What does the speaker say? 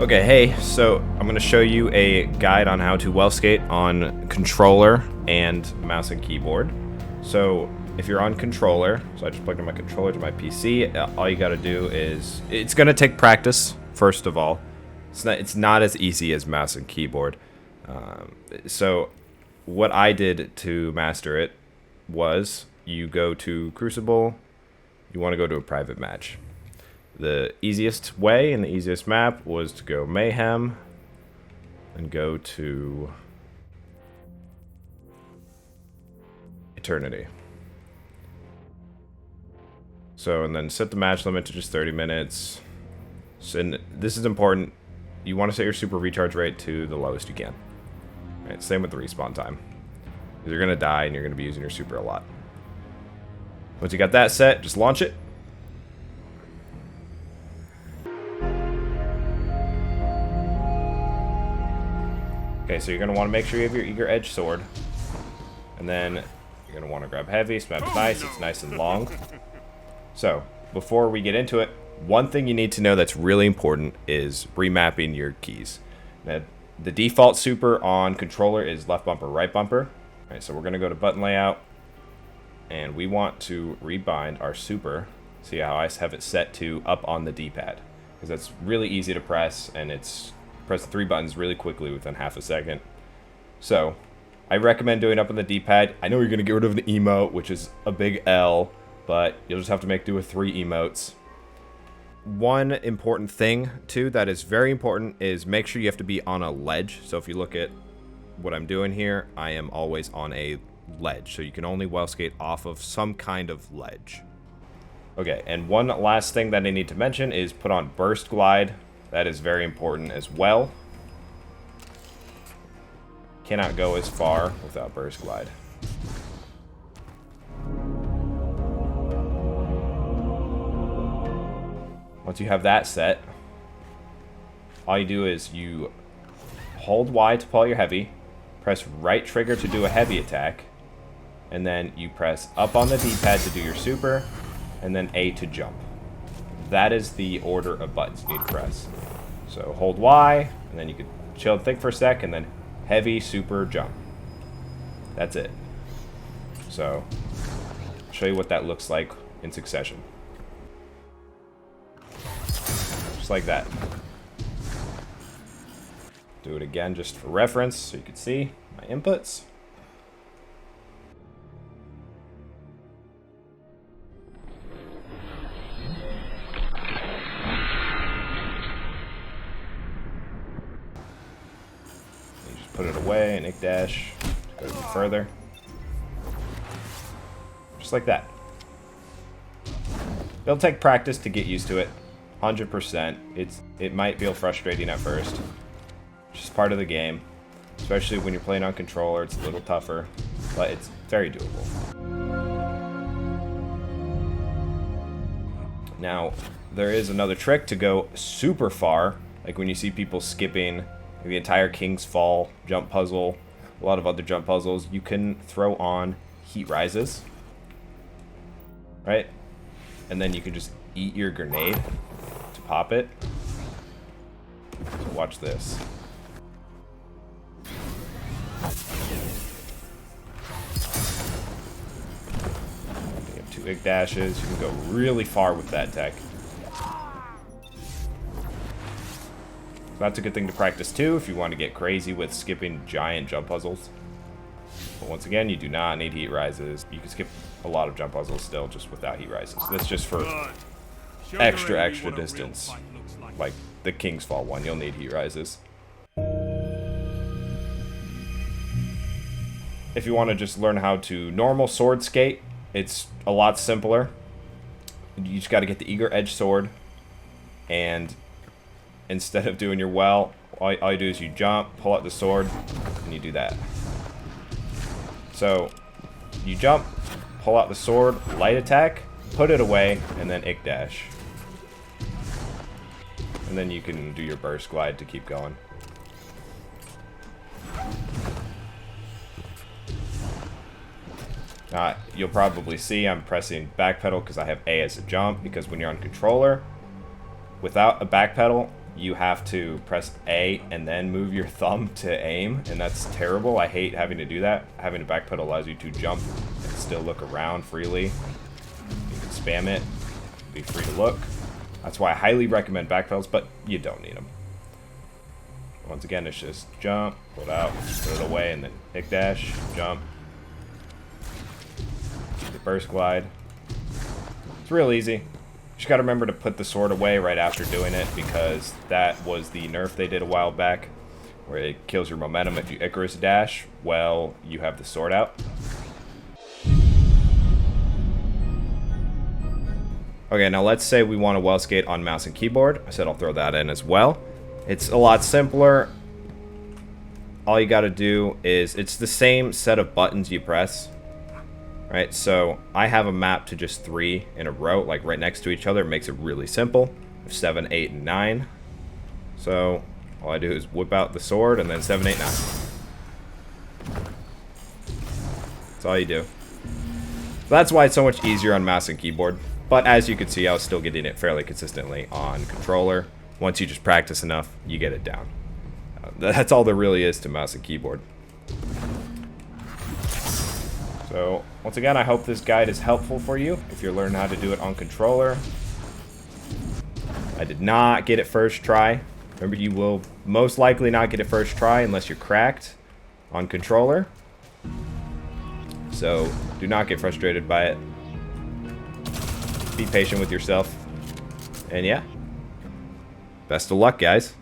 Okay, hey, so I'm going to show you a guide on how to well skate on controller and mouse and keyboard. So if you're on controller, so I just plugged in my controller to my PC, all you got to do is, it's going to take practice, first of all. It's not as easy as mouse and keyboard. So what I did to master it was you go to Crucible, you want to go to a private match. The easiest way and the easiest map was to go Mayhem and go to Eternity. So, and then set the match limit to just 30 minutes. So, and this is important. You want to set your super recharge rate to the lowest you can. Right, same with the respawn time. Because you're going to die and you're going to be using your super a lot. Once you got that set, just launch it. Okay, so you're going to want to make sure you have your eager edge sword. And then you're going to want to grab heavy. Smap's nice. It's nice and long. So, before we get into it, one thing you need to know that's really important is remapping your keys. Now, the default super on controller is left bumper, right bumper. All right, so we're going to go to button layout. And we want to rebind our super. See how I have it set to up on the D-pad. Because that's really easy to press, and it's press the 3 buttons really quickly within half a second. So, I recommend doing up on the D-pad. I know you're going to get rid of an emote, which is a big L, but you'll just have to make do with 3 emotes. One important thing, too, that is very important is make sure you have to be on a ledge. So if you look at what I'm doing here, I am always on a ledge. So you can only well skate off of some kind of ledge. Okay, and one last thing that I need to mention is put on burst glide. That is very important as well. Cannot go as far without burst glide. Once you have that set, all you do is you hold Y to pull your heavy, press right trigger to do a heavy attack, and then you press up on the D-pad to do your super, and then A to jump. That is the order of buttons you need to press. So hold Y, and then you can chill and think for a sec, and then heavy, super, jump. That's it. So, I'll show you what that looks like in succession. Just like that. Do it again just for reference, so you can see my inputs. Put it away and ick dash to go further. Just like that. It'll take practice to get used to it. 100%. It might feel frustrating at first. It's just part of the game. Especially when you're playing on controller, it's a little tougher. But it's very doable. Now, there is another trick to go super far. Like when you see people skipping the entire King's Fall jump puzzle, a lot of other jump puzzles, you can throw on heat rises, right? And then you can just eat your grenade to pop it. So watch this. You have 2 ick dashes. You can go really far with that tech. That's a good thing to practice too if you want to get crazy with skipping giant jump puzzles. But once again, you do not need heat rises. You can skip a lot of jump puzzles still just without heat rises. That's just for extra distance. Like the King's Fall one, you'll need heat rises. If you want to just learn how to normal sword skate, it's a lot simpler. You just got to get the eager edge sword, and instead of doing your well, all you do is you jump, pull out the sword, and you do that. So, you jump, pull out the sword, light attack, put it away, and then ick dash. And then you can do your burst glide to keep going. You'll probably see I'm pressing back pedal because I have A as a jump, because when you're on controller, without a back pedal, you have to press A and then move your thumb to aim, and that's terrible. I hate having to do that. Having a backpedal allows you to jump and still look around freely. You can spam it, be free to look. That's why I highly recommend backpedals, but you don't need them. Once again, it's just jump, hold out, put it away, and then kick dash, jump, the burst glide. It's real easy. Just gotta remember to put the sword away right after doing it, because that was the nerf they did a while back, where it kills your momentum if you Icarus dash while you have the sword out. Okay, now let's say we want to well skate on mouse and keyboard. I said I'll throw that in as well. It's a lot simpler. All you gotta do is, it's the same set of buttons you press. Right, so I have a map to just 3 in a row, like right next to each other. It makes it really simple. 7, 8, and 9. So all I do is whip out the sword and then 7, 8, 9. That's all you do. So that's why it's so much easier on mouse and keyboard. But as you can see, I was still getting it fairly consistently on controller. Once you just practice enough, you get it down. That's all there really is to mouse and keyboard. So, once again, I hope this guide is helpful for you if you're learning how to do it on controller. I did not get it first try. Remember, you will most likely not get it first try unless you're cracked on controller. So, do not get frustrated by it. Be patient with yourself. And yeah, best of luck, guys.